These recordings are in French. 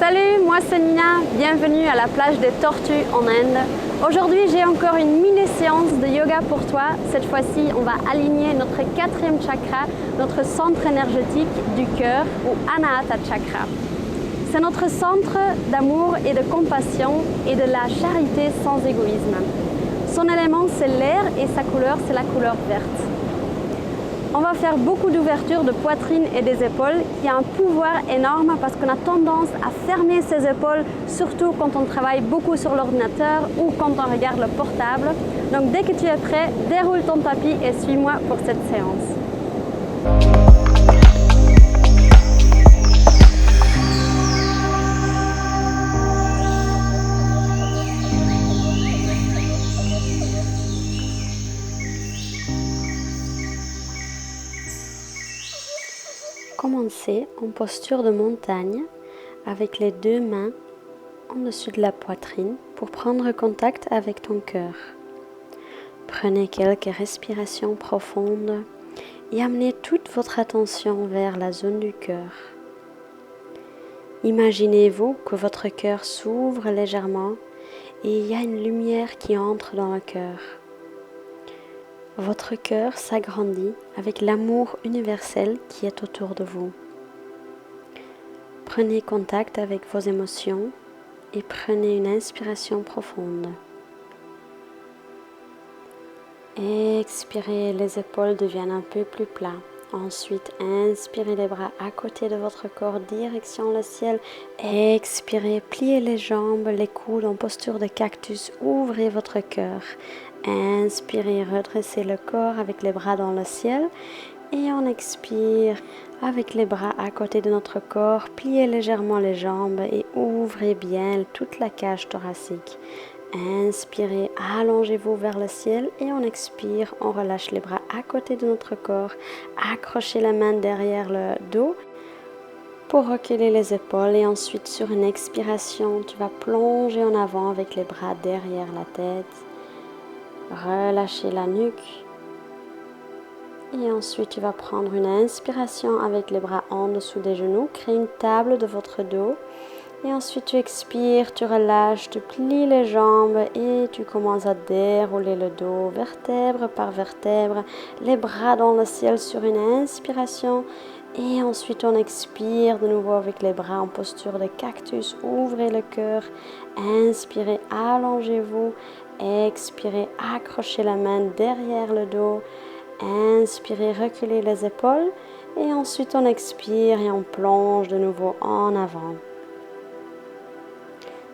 Salut, moi c'est Nina, bienvenue à la plage des Tortues en Inde. Aujourd'hui j'ai encore une mini séance de yoga pour toi. Cette fois-ci on va aligner notre quatrième chakra, notre centre énergétique du cœur ou Anahata Chakra. C'est notre centre d'amour et de compassion et de la charité sans égoïsme. Son élément c'est l'air et sa couleur c'est la couleur verte. On va faire beaucoup d'ouverture de poitrine et des épaules qui a un pouvoir énorme parce qu'on a tendance à fermer ses épaules, surtout quand on travaille beaucoup sur l'ordinateur ou quand on regarde le portable. Donc dès que tu es prêt, déroule ton tapis et suis-moi pour cette séance. Commencez en posture de montagne avec les deux mains en dessus de la poitrine pour prendre contact avec ton cœur. Prenez quelques respirations profondes et amenez toute votre attention vers la zone du cœur. Imaginez-vous que votre cœur s'ouvre légèrement et il y a une lumière qui entre dans le cœur. Votre cœur s'agrandit avec l'amour universel qui est autour de vous. Prenez contact avec vos émotions et prenez une inspiration profonde. Expirez, les épaules deviennent un peu plus plats. Ensuite, inspirez les bras à côté de votre corps, direction le ciel. Expirez, pliez les jambes, les coudes en posture de cactus. Ouvrez votre cœur. Inspirez, redressez le corps avec les bras dans le ciel. Et on expire avec les bras à côté de notre corps. Pliez légèrement les jambes et ouvrez bien toute la cage thoracique. Inspirez, allongez-vous vers le ciel et on expire, on relâche les bras à côté de notre corps, accrochez la main derrière le dos pour reculer les épaules et ensuite sur une expiration, tu vas plonger en avant avec les bras derrière la tête, relâchez la nuque et ensuite tu vas prendre une inspiration avec les bras en dessous des genoux, créer une table de votre dos. Et ensuite tu expires, tu relâches, tu plies les jambes et tu commences à dérouler le dos vertèbre par vertèbre, les bras dans le ciel sur une inspiration et ensuite on expire de nouveau avec les bras en posture de cactus, ouvrez le cœur, inspirez, allongez-vous, expirez, accrochez la main derrière le dos, inspirez, reculez les épaules et ensuite on expire et on plonge de nouveau en avant.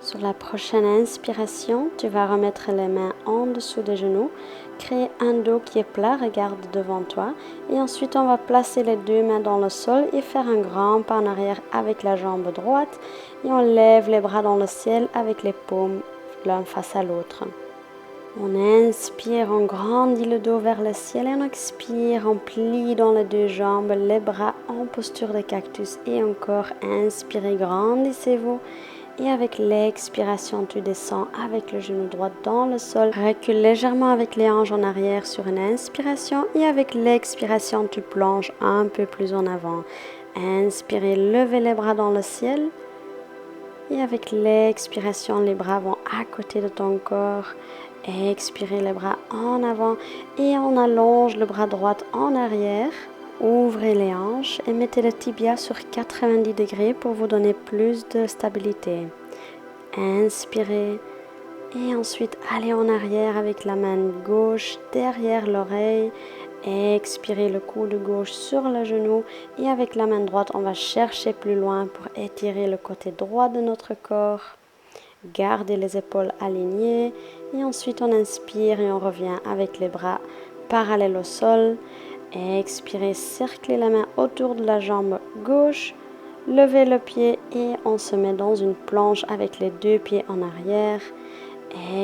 Sur la prochaine inspiration, tu vas remettre les mains en dessous des genoux, créer un dos qui est plat, regarde devant toi. Et ensuite, on va placer les deux mains dans le sol et faire un grand pas en arrière avec la jambe droite. Et on lève les bras dans le ciel avec les paumes l'un face à l'autre. On inspire, on grandit le dos vers le ciel et on expire, on plie dans les deux jambes, les bras en posture de cactus. Et encore, inspirez, grandissez-vous. Et avec l'expiration, tu descends avec le genou droit dans le sol. Recule légèrement avec les hanches en arrière sur une inspiration. Et avec l'expiration, tu plonges un peu plus en avant. Inspirez, levez les bras dans le ciel. Et avec l'expiration, les bras vont à côté de ton corps. Expirez les bras en avant. Et on allonge le bras droit en arrière. Ouvrez les hanches et mettez le tibia sur 90 degrés pour vous donner plus de stabilité. Inspirez et ensuite allez en arrière avec la main gauche derrière l'oreille. Expirez le coude gauche sur le genou et avec la main droite on va chercher plus loin pour étirer le côté droit de notre corps. Gardez les épaules alignées et ensuite on inspire et on revient avec les bras parallèles au sol. Expirez, cerclez la main autour de la jambe gauche, levez le pied et on se met dans une planche avec les deux pieds en arrière.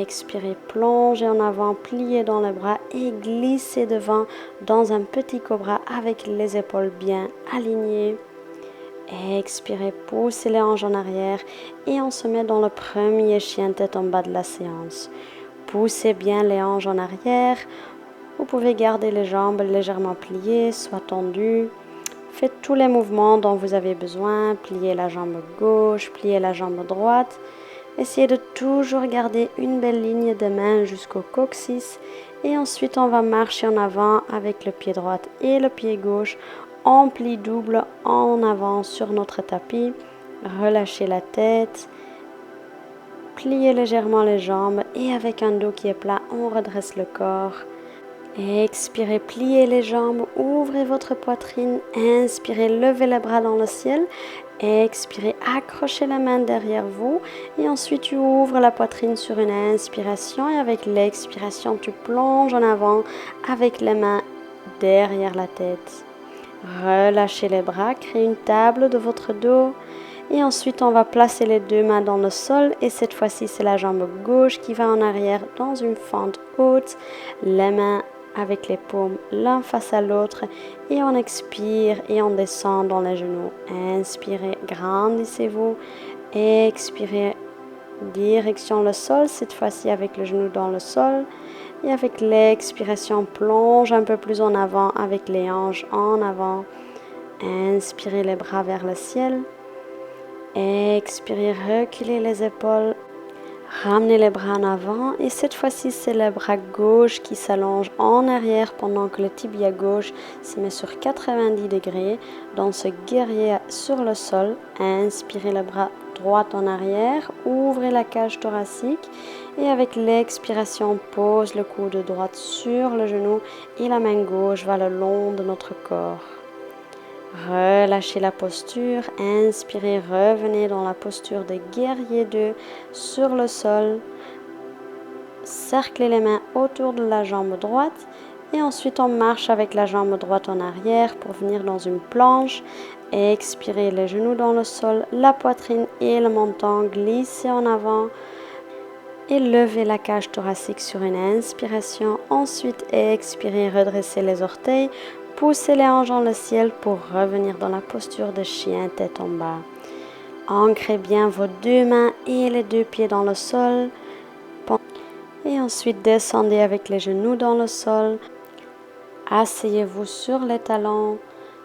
Expirez, plongez en avant, pliez dans les bras et glissez devant dans un petit cobra avec les épaules bien alignées. Expirez, poussez les hanches en arrière et on se met dans le premier chien tête en bas de la séance. Poussez bien les hanches en arrière. Vous pouvez garder les jambes légèrement pliées, soit tendues. Faites tous les mouvements dont vous avez besoin. Pliez la jambe gauche, pliez la jambe droite. Essayez de toujours garder une belle ligne de main jusqu'au coccyx. Et ensuite, on va marcher en avant avec le pied droit et le pied gauche en pli double en avant sur notre tapis. Relâchez la tête. Pliez légèrement les jambes et avec un dos qui est plat, on redresse le corps. Expirez, pliez les jambes, ouvrez votre poitrine. Inspirez, levez les bras dans le ciel. Expirez, accrochez la main derrière vous et ensuite tu ouvres la poitrine sur une inspiration et avec l'expiration tu plonges en avant avec les mains derrière la tête. Relâchez les bras, créez une table de votre dos et ensuite on va placer les deux mains dans le sol et cette fois-ci c'est la jambe gauche qui va en arrière dans une fente haute, les mains avec les paumes l'un face à l'autre et on expire et on descend dans les genoux. Inspirez, grandissez-vous, expirez, direction le sol, cette fois-ci avec le genou dans le sol et avec l'expiration plonge un peu plus en avant avec les hanches en avant. Inspirez les bras vers le ciel, expirez, reculez les épaules. Ramenez les bras en avant et cette fois-ci c'est le bras gauche qui s'allonge en arrière pendant que le tibia gauche se met sur 90 degrés dans ce guerrier sur le sol. Inspirez le bras droit en arrière, ouvrez la cage thoracique et avec l'expiration pose le coude droit sur le genou et la main gauche va le long de notre corps. Relâchez la posture, inspirez, revenez dans la posture de guerrier 2 sur le sol. Cerclez les mains autour de la jambe droite et ensuite on marche avec la jambe droite en arrière pour venir dans une planche. Expirez les genoux dans le sol, la poitrine et le menton glissez en avant et levez la cage thoracique sur une inspiration. Ensuite expirez, redressez les orteils. Poussez les hanches dans le ciel pour revenir dans la posture de chien tête en bas. Ancrez bien vos deux mains et les deux pieds dans le sol. Et ensuite descendez avec les genoux dans le sol. Asseyez-vous sur les talons.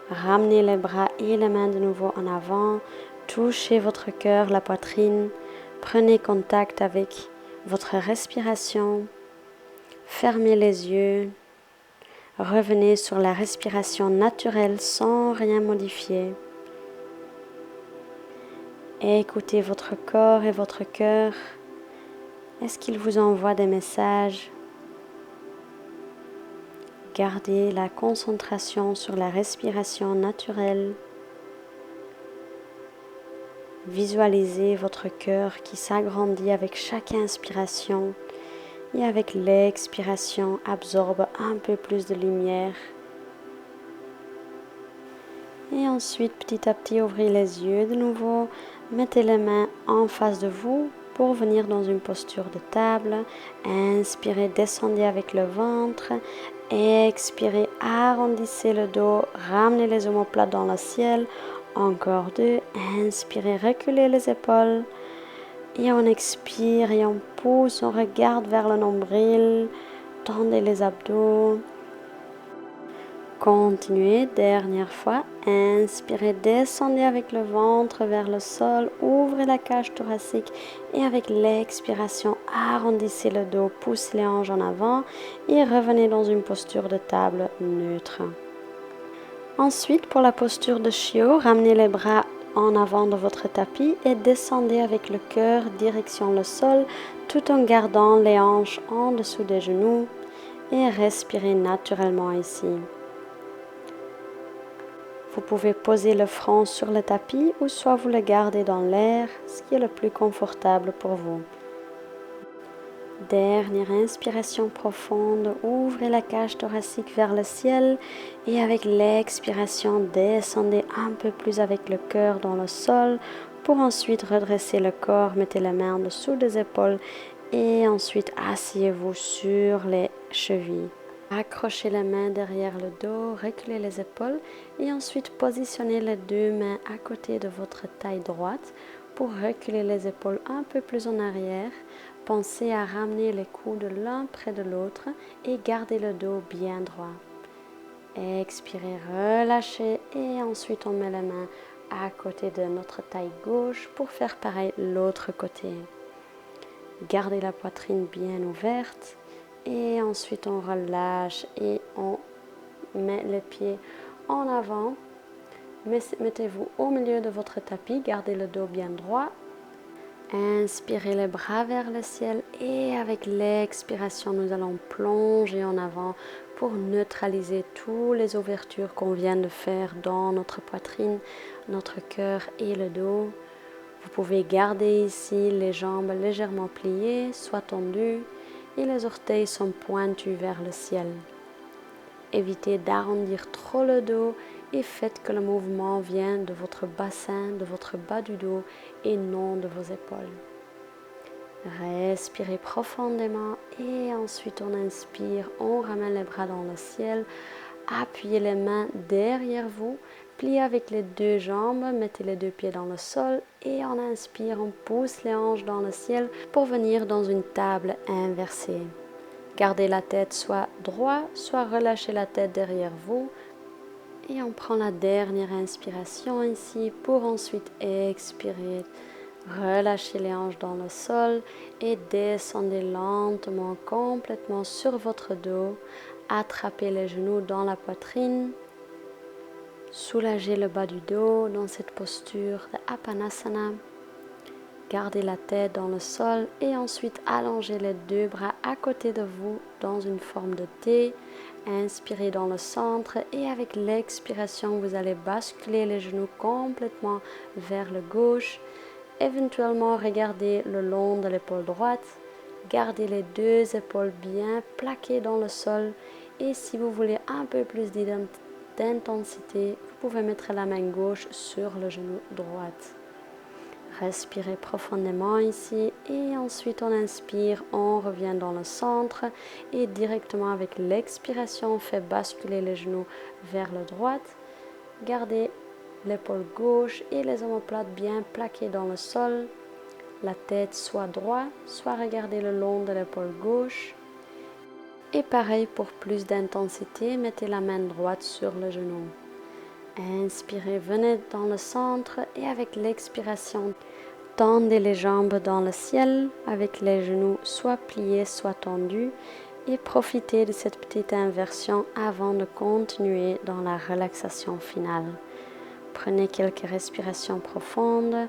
Ramenez les bras et les mains de nouveau en avant. Touchez votre cœur, la poitrine. Prenez contact avec votre respiration. Fermez les yeux. Revenez sur la respiration naturelle sans rien modifier. Écoutez votre corps et votre cœur. Est-ce qu'il vous envoie des messages? Gardez la concentration sur la respiration naturelle. Visualisez votre cœur qui s'agrandit avec chaque inspiration. Et avec l'expiration, absorbe un peu plus de lumière. Et ensuite, petit à petit, ouvrez les yeux de nouveau. Mettez les mains en face de vous pour venir dans une posture de table. Inspirez, descendez avec le ventre. Expirez, arrondissez le dos. Ramenez les omoplates dans le ciel. Encore deux. Inspirez, reculez les épaules. Et on expire et on pousse, on regarde vers le nombril, tendez les abdos. Continuez, dernière fois, inspirez, descendez avec le ventre vers le sol, ouvrez la cage thoracique et avec l'expiration, arrondissez le dos, poussez les hanches en avant et revenez dans une posture de table neutre. Ensuite, pour la posture de chiot, ramenez les bras en avant de votre tapis et descendez avec le cœur direction le sol tout en gardant les hanches en dessous des genoux et respirez naturellement ici. Vous pouvez poser le front sur le tapis ou soit vous le gardez dans l'air, ce qui est le plus confortable pour vous. Dernière inspiration profonde, ouvrez la cage thoracique vers le ciel et avec l'expiration, descendez un peu plus avec le cœur dans le sol pour ensuite redresser le corps, mettez la main en dessous des épaules et ensuite asseyez-vous sur les chevilles. Accrochez les mains derrière le dos, reculez les épaules et ensuite positionnez les deux mains à côté de votre taille droite pour reculer les épaules un peu plus en arrière. Pensez à ramener les coudes l'un près de l'autre et gardez le dos bien droit. Expirez, relâchez et ensuite on met les mains à côté de notre taille gauche pour faire pareil l'autre côté. Gardez la poitrine bien ouverte et ensuite on relâche et on met les pieds en avant. Mettez-vous au milieu de votre tapis, gardez le dos bien droit. Inspirez les bras vers le ciel et avec l'expiration, nous allons plonger en avant pour neutraliser toutes les ouvertures qu'on vient de faire dans notre poitrine, notre cœur et le dos. Vous pouvez garder ici les jambes légèrement pliées, soit tendues, et les orteils sont pointus vers le ciel. Évitez d'arrondir trop le dos et faites que le mouvement vienne de votre bassin, de votre bas du dos et non de vos épaules. Respirez profondément et ensuite on inspire, on ramène les bras dans le ciel, appuyez les mains derrière vous, pliez avec les deux jambes, mettez les deux pieds dans le sol et on inspire, on pousse les hanches dans le ciel pour venir dans une table inversée. Gardez la tête soit droite, soit relâchez la tête derrière vous. Et on prend la dernière inspiration ici pour ensuite expirer. Relâchez les hanches dans le sol et descendez lentement, complètement sur votre dos. Attrapez les genoux dans la poitrine. Soulagez le bas du dos dans cette posture de Apanasana. Gardez la tête dans le sol et ensuite allongez les deux bras à côté de vous dans une forme de T. Inspirez dans le centre et avec l'expiration, vous allez basculer les genoux complètement vers le gauche. Éventuellement, regardez le long de l'épaule droite. Gardez les deux épaules bien plaquées dans le sol. Et si vous voulez un peu plus d'intensité, vous pouvez mettre la main gauche sur le genou droit. Respirez profondément ici et ensuite on inspire, on revient dans le centre et directement avec l'expiration on fait basculer les genoux vers le droit. Gardez l'épaule gauche et les omoplates bien plaquées dans le sol. La tête soit droite, soit regardez le long de l'épaule gauche. Et pareil pour plus d'intensité, mettez la main droite sur le genou. Inspirez, venez dans le centre et avec l'expiration, tendez les jambes dans le ciel avec les genoux soit pliés, soit tendus et profitez de cette petite inversion avant de continuer dans la relaxation finale. Prenez quelques respirations profondes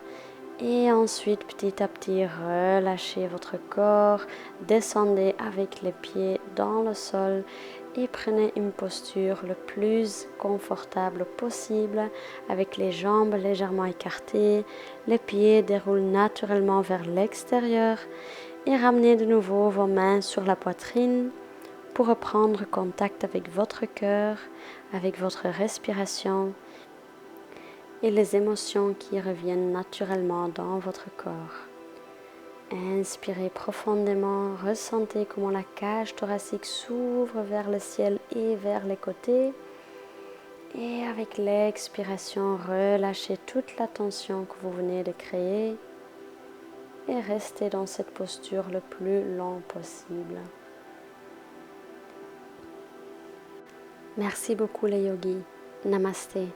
et ensuite petit à petit relâchez votre corps, descendez avec les pieds dans le sol et prenez une posture le plus confortable possible avec les jambes légèrement écartées, les pieds déroulent naturellement vers l'extérieur et ramenez de nouveau vos mains sur la poitrine pour reprendre contact avec votre cœur, avec votre respiration et les émotions qui reviennent naturellement dans votre corps. Inspirez profondément, ressentez comment la cage thoracique s'ouvre vers le ciel et vers les côtés. Et avec l'expiration, relâchez toute la tension que vous venez de créer et restez dans cette posture le plus long possible. Merci beaucoup les yogis. Namasté.